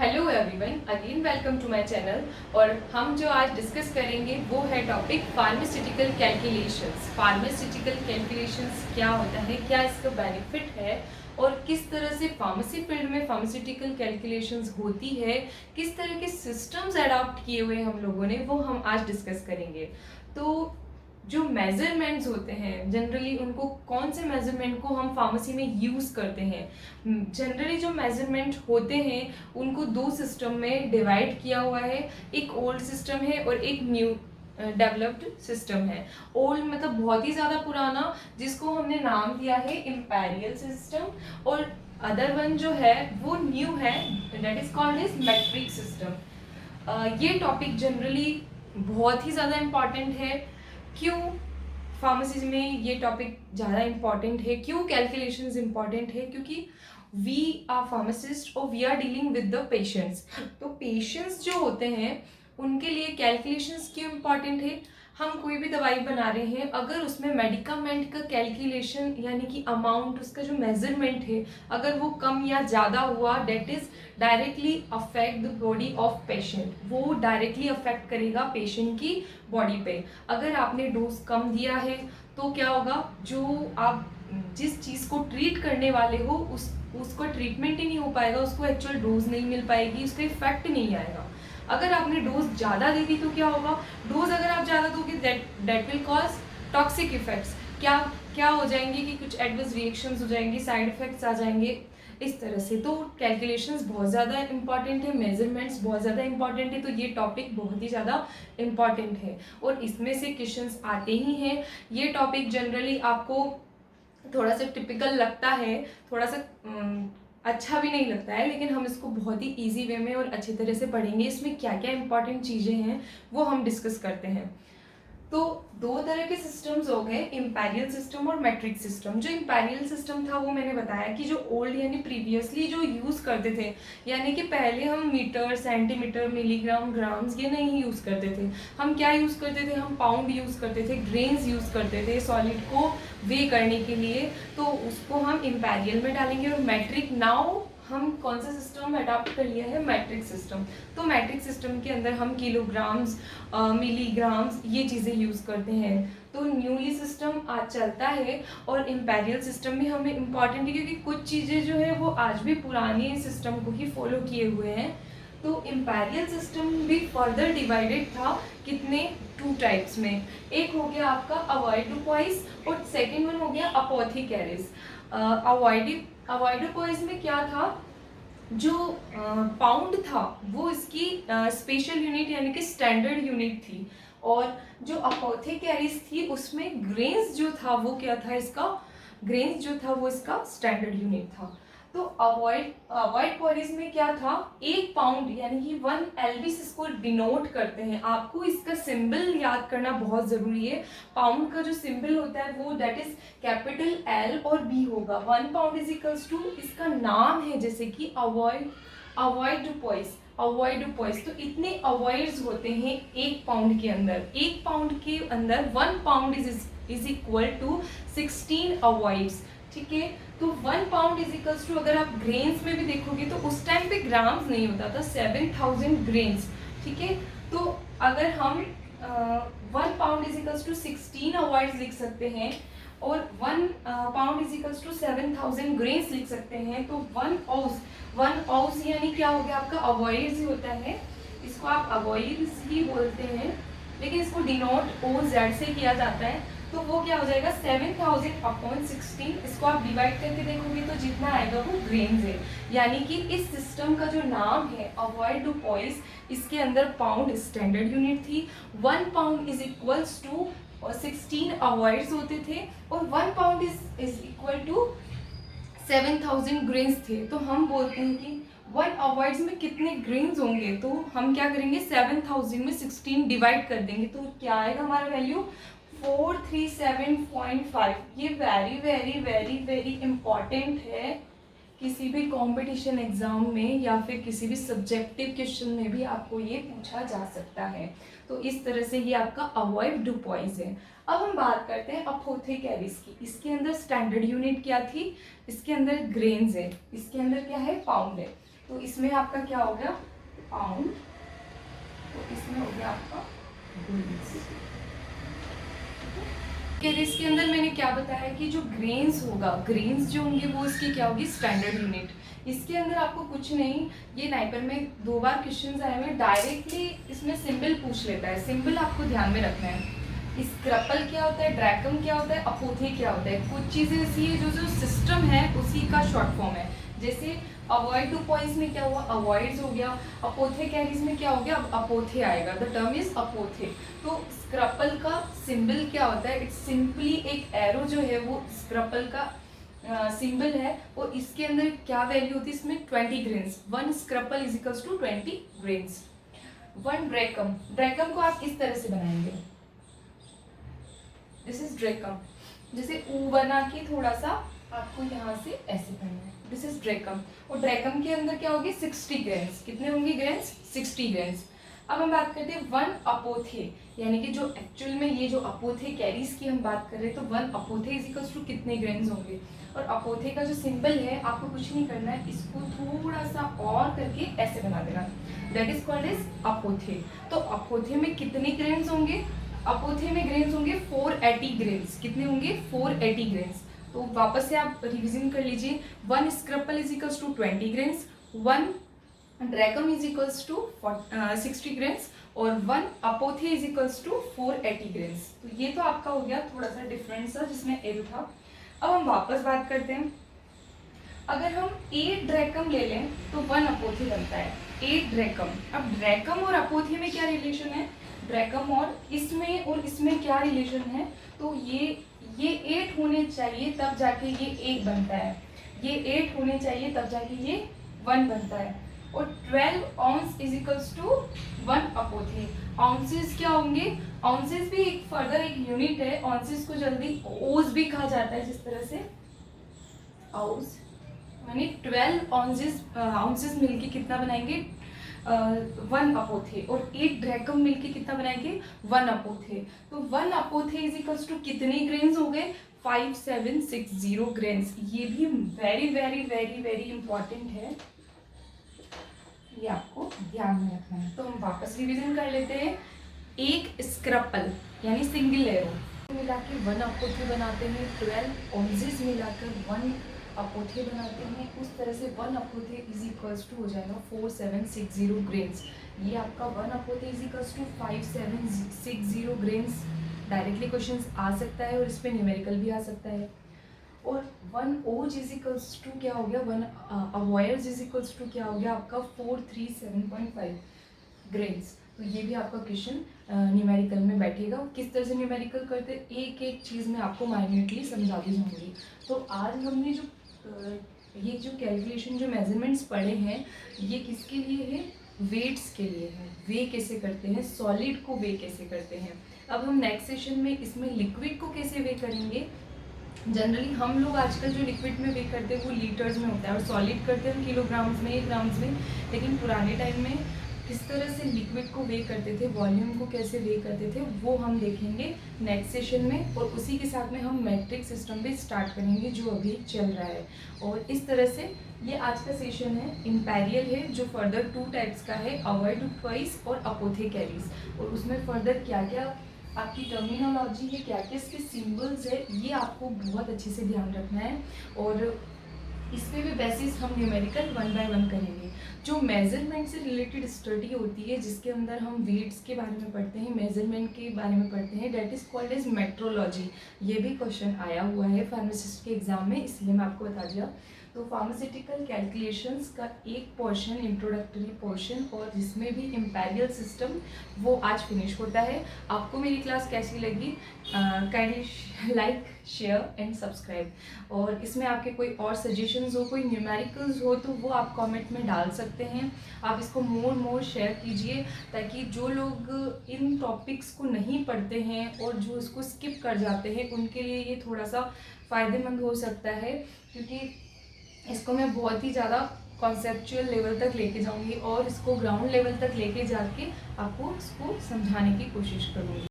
Hello everyone, again welcome to my channel. और हम जो आज डिस्कस करेंगे वो है topic pharmaceutical calculations. Pharmaceutical calculations क्या होता है, क्या इसका बेनिफिट है और किस तरह से फार्मेसी फील्ड में फार्मास्यूटिकल कैलकुलेशंस होती है, किस तरह के सिस्टम्स अडॉप्ट किए हुए हम लोगों ने, वो हम आज डिस्कस करेंगे। तो जो मेजरमेंट्स होते हैं जनरली, उनको कौन से मेजरमेंट को हम फार्मेसी में यूज़ करते हैं। जनरली जो मेजरमेंट होते हैं उनको दो सिस्टम में डिवाइड किया हुआ है। एक ओल्ड सिस्टम है और एक न्यू डेवलप्ड सिस्टम है। ओल्ड मतलब बहुत ही ज़्यादा पुराना, जिसको हमने नाम दिया है इम्पेरियल सिस्टम, और अदर वन जो है वो न्यू है, that is called is metric system. ये टॉपिक जनरली बहुत ही ज़्यादा इम्पॉर्टेंट है। क्यों फार्मेसी में ये टॉपिक ज़्यादा इम्पॉर्टेंट है, क्यों कैलकुलेशंस इम्पॉर्टेंट है? क्योंकि वी आर फार्मासिस्ट और we are dealing with the patients. तो पेशेंट्स जो होते हैं उनके लिए कैलकुलेशंस क्यों इम्पॉर्टेंट है? हम कोई भी दवाई बना रहे हैं, अगर उसमें मेडिकामेंट का कैलकुलेशन यानी कि अमाउंट, उसका जो मेजरमेंट है, अगर वो कम या ज़्यादा हुआ, that is directly affect the body of patient. वो डायरेक्टली अफेक्ट करेगा पेशेंट की बॉडी पे। अगर आपने डोज कम दिया है तो क्या होगा, जो आप जिस चीज़ को ट्रीट करने वाले हो उसको ट्रीटमेंट ही नहीं हो पाएगा, उसको एक्चुअल डोज नहीं मिल पाएगी, उसका इफेक्ट नहीं आएगा। अगर आपने डोज ज़्यादा दे दी तो क्या होगा, डोज अगर आप ज़्यादा दोगे that will cause toxic effects. क्या क्या हो जाएंगे कि कुछ एडवर्स रिएक्शंस हो जाएंगी, साइड इफेक्ट्स आ जाएंगे इस तरह से। तो कैलकुलेशंस बहुत ज़्यादा इंपॉर्टेंट है, मेजरमेंट्स बहुत ज़्यादा इंपॉर्टेंट है, तो ये टॉपिक बहुत ही ज़्यादा इंपॉर्टेंट है और इसमें से क्वेश्चंस आते ही हैं। ये टॉपिक जनरली आपको थोड़ा सा टिपिकल लगता है, थोड़ा सा अच्छा भी नहीं लगता है, लेकिन हम इसको बहुत ही इजी वे में और अच्छी तरह से पढ़ेंगे। इसमें क्या क्या इंपॉर्टेंट चीज़ें हैं वो हम डिस्कस करते हैं। तो दो तरह के सिस्टम्स हो गए, इम्पेरियल सिस्टम और मैट्रिक सिस्टम। जो इम्पेरियल सिस्टम था वो मैंने बताया कि जो ओल्ड यानी प्रीवियसली जो यूज़ करते थे, यानी कि पहले हम मीटर, सेंटीमीटर, मिलीग्राम, ग्राम्स ये नहीं यूज़ करते थे। हम क्या यूज़ करते थे, हम पाउंड यूज़ करते थे, ग्रेन्स यूज़ करते थे सॉलिड को वे करने के लिए। तो उसको हम इम्पेरियल में डालेंगे। और मैट्रिक, नाउ हम कौन सा सिस्टम अडॉप्ट कर लिया है, मैट्रिक सिस्टम। तो मैट्रिक सिस्टम के अंदर हम किलोग्राम्स, मिलीग्राम्स ये चीज़ें यूज़ करते हैं। तो न्यूली सिस्टम आज चलता है और इम्पेरियल सिस्टम भी हमें इम्पॉर्टेंट है, क्योंकि कुछ चीज़ें जो है वो आज भी पुराने सिस्टम को ही फॉलो किए हुए हैं। तो इम्पेरियल सिस्टम भी फर्दर डिवाइडेड था कितने, टू टाइप्स में। एक हो गया आपका अवॉइडोपॉइस और सेकेंड वन हो गया अपोथिकेरिस। अवॉइडोपॉइस में क्या था, जो पाउंड था वो इसकी स्पेशल यूनिट यानी कि स्टैंडर्ड यूनिट थी, और जो अपोथेकेरिस थी उसमें ग्रेन्स जो था वो क्या था, इसका ग्रेन्स जो था वो इसका स्टैंडर्ड यूनिट था। तो अवॉइडोपॉइस में क्या था, एक पाउंड यानी कि 1 LBs इसको डिनोट करते हैं। आपको इसका सिंबल याद करना बहुत ज़रूरी है। पाउंड का जो सिंबल होता है वो दैट इज कैपिटल L और B होगा। 1 पाउंड इज इक्वल्स टू, इसका नाम है जैसे कि अवॉइडोपॉइस। तो इतने अवॉइड्स होते हैं एक पाउंड के अंदर। एक पाउंड के अंदर 1 pound is equal to 16 avoids. ठीक है, तो 1 पाउंड इज इक्वल्स टू, अगर आप ग्रेन्स में भी देखोगे तो उस टाइम पे ग्राम्स नहीं होता था, 7000 ग्रेन्स। ठीक है, तो अगर हम 1 pound is equals to 16 avoids लिख सकते हैं और 1 pound is equals to 7000 grains लिख सकते हैं, तो 1 औस यानी क्या हो गया आपका, अवॉइड्स ही होता है। इसको आप अवॉइड्स ही बोलते हैं, लेकिन इसको डिनोट OZ से किया जाता है। तो वो क्या हो जाएगा, 7000/16। इसको आप डिवाइड करके देखोगे तो जितना आएगा वो ग्रेन्स है। यानी कि इस सिस्टम का जो नाम है अवॉइडोपॉइस, इसके अंदर पाउंड स्टैंडर्ड यूनिट थी। 1 pound is equals to 16 avoids होते थे, और 1 pound is equal to 7000 grains थे। तो हम बोलते हैं कि 1 अवॉइड्स में कितने ग्रेन्स होंगे, तो हम क्या करेंगे, 7000 में 16 डिवाइड कर देंगे, तो क्या आएगा हमारा वैल्यू, 437.5। ये very very very very important है। किसी भी कंपटीशन एग्जाम में या फिर किसी भी सब्जेक्टिव क्वेश्चन में भी आपको ये पूछा जा सकता है। तो इस तरह से ये आपका अवॉइडोपॉइस है। अब हम बात करते हैं अपोथेकेरिस की। इसके अंदर स्टैंडर्ड यूनिट क्या थी, इसके अंदर ग्रेन्स है, इसके अंदर क्या है, पाउंड है। तो इसमें आपका क्या हो गया, पाउंड, तो इसमें हो गया आपका ग्रेन्स। इसके अंदर मैंने क्या बताया कि जो ग्रेन्स होगा, ग्रेन्स जो होंगे वो इसकी क्या होगी, स्टैंडर्ड यूनिट। इसके अंदर आपको कुछ नहीं, ये नाइपर में 2 बार क्वेश्चन आए हुए, डायरेक्टली इसमें सिंबल पूछ लेता है। सिंबल आपको ध्यान में रखना है। स्क्रपल क्या होता है, ड्रैकम क्या होता है, अपोथे क्या होता है। कुछ चीजें ऐसी है जो सिस्टम है उसी का शॉर्ट फॉर्म है। जैसे अवॉइड टू पॉइंट्स में क्या हुआ, अवॉइड्स हो गया। अपोथे कैरीज में क्या हो गया, अब अपोथे आएगा, द टर्म इज अपोथे। तो स्क्रपल का सिंबल क्या होता है, इट्स सिंपली एक एरो जो है वो स्क्रपल का सिंबल है। और इसके अंदर क्या वैल्यू होती है, इसमें 20 grains. 1 scruple is equals to 20 grains. 1 drachm, drachm को आप इस तरह से बनाएंगे, दिस इज ड्रैकम। जैसे ऊ बना के थोड़ा सा आपको यहाँ से ऐसे करना है, दिस इज ड्रैकम। और ड्रैकम के अंदर क्या होगी, 60 ग्रेन्स। कितने होंगे ग्रेन्स, 60 ग्रेन्स। अब हम बात करते हैं 1 अपोथे, यानी कि जो एक्चुअल में ये जो अपोथे कैरीज की हम बात कर रहे हैं, तो 1 अपोथे इज इक्वल्स टू कितने ग्रेन्स होंगे। और अपोथे का जो सिंबल है आपको कुछ नहीं करना है, इसको थोड़ा सा और करके ऐसे बना देना, दैट इज कॉल्ड एज अपोथे। तो अपोथे में कितने ग्रेन्स होंगे, अपोथे में ग्रेन्स होंगे 480 ग्रेन्स। कितने होंगे, 480 ग्रेन्स। तो वापस से आप रिवीजन कर लीजिए, 1 scruple is equals to 20 grains, 1 drachm is equals to 60 grains, और 1 apothecary is equals to 480 grains. तो ये तो आपका हो गया थोड़ा सा डिफरेंस सा जिसमें एरो था। अब हम वापस बात करते हैं, अगर हम 8 ड्रैकम ले लें तो 1 अपोथे बनता है, 8 ड्रैकम। अब ड्रैकम और अपोथे में क्या रिलेशन है, ड्रैकम और इसमें क्या रिलेशन है, तो ये 8 होने चाहिए तब जाके ये 1 बनता है, ये 8 होने चाहिए तब जाके ये 1 बनता है। और 12 ऑन्स इज इक्वल्स टू 1 अपोथे। ऑन्सेस क्या होंगे, ऑन्सेस भी एक फर्दर एक यूनिट है। ऑन्सेस को जल्दी ओज भी कहा जाता है, जिस तरह से ओज, यानी 12 ऑन्सेस मिलके कितना बनाएंगे, 1 अपोथे। और 8 ड्रैकम मिलके कितना बनाएंगे, 1 अपोथे। तो 1 अपोथे इज इक्वल्स टू कितने ग्रेन्स हो गए, 5760 ग्रेन्स। ये भी very very very very important है, ये आपको ध्यान में रखना है। तो हम वापस रिवीजन कर लेते हैं। एक स्क्रपल यानी सिंगल एरो मिला के 1 अपोथे बनाते हैं, 12 ऑन्सेस मिलाकर 1 अपोथे बनाते हैं। उस तरह से 1 अपोथे इज इक्वल्स टू हो जाएगा 4760 ग्रेन्स। ये आपका 1 apothecary is equals to 5760 grains. Directly question आ सकता है और इस पर न्यूमेरिकल भी आ सकता है। और 1 ओज इज इक्वल्स टू क्या हो गया, 1 अवॉयर्स इज इक्वल्स टू क्या हो गया आपका 437.5 ग्रेन्स। तो ये भी आपका क्वेश्चन न्यूमेरिकल में बैठेगा। किस तरह से न्यूमेरिकल करते, एक एक चीज़ मैं आपको माइन्यूटली समझाती जाऊँगी। तो आज हमने जो ये जो कैलकुलेशन, जो मेजरमेंट्स पढ़े हैं, ये किसके लिए है, वेट्स के लिए है। वे कैसे करते हैं, सॉलिड को वे कैसे करते हैं। अब हम नेक्स्ट सेशन में इसमें लिक्विड को कैसे वे करेंगे। जनरली हम लोग आजकल जो लिक्विड में वे करते हैं वो लीटर्स में होता है, और सॉलिड करते हैं किलोग्राम्स में, ग्राम्स में। लेकिन पुराने टाइम में किस तरह से लिक्विड को वे करते थे, वॉल्यूम को कैसे वे करते थे, वो हम देखेंगे नेक्स्ट सेशन में। और उसी के साथ में हम मैट्रिक सिस्टम भी स्टार्ट करेंगे जो अभी चल रहा है। और इस तरह से ये आज का सेशन है, इम्पेरियल है, जो फर्दर 2 टाइप्स का है, अवॉइड ट्वाइस और अपोथे कैरीज। और उसमें फर्दर क्या क्या आपकी टर्मिनोलॉजी है, क्या क्या इसके सिंबल्स है, ये आपको बहुत अच्छे से ध्यान रखना है। और इस पे भी बेसिस हम न्यूमेरिकल 1 बाय 1 करेंगे। जो मेजरमेंट से रिलेटेड स्टडी होती है, जिसके अंदर हम वेट्स के बारे में पढ़ते हैं, मेजरमेंट के बारे में पढ़ते हैं, that is called as metrology. ये भी क्वेश्चन आया हुआ है फार्मासिस्ट के एग्जाम में, इसलिए मैं आपको बता दिया। तो फार्मास्यूटिकल कैलकुलेशंस का एक पोर्शन, इंट्रोडक्टरी पोर्शन, और जिसमें भी इम्पेरियल सिस्टम, वो आज फिनिश होता है। आपको मेरी क्लास कैसी लगी, kindly like, share and subscribe. और इसमें आपके कोई और सजेशंस हो, कोई न्यूमेरिकल्स हो, तो वो आप कमेंट में डाल सकते हैं। आप इसको मोर शेयर कीजिए, ताकि जो लोग इन टॉपिक्स को नहीं पढ़ते हैं और जो इसको स्किप कर जाते हैं, उनके लिए ये थोड़ा सा फ़ायदेमंद हो सकता है। क्योंकि इसको मैं बहुत ही ज़्यादा कॉन्सेप्चुअल लेवल तक लेके जाऊंगी और इसको ग्राउंड लेवल तक लेके जाके आपको इसको समझाने की कोशिश करूंगी।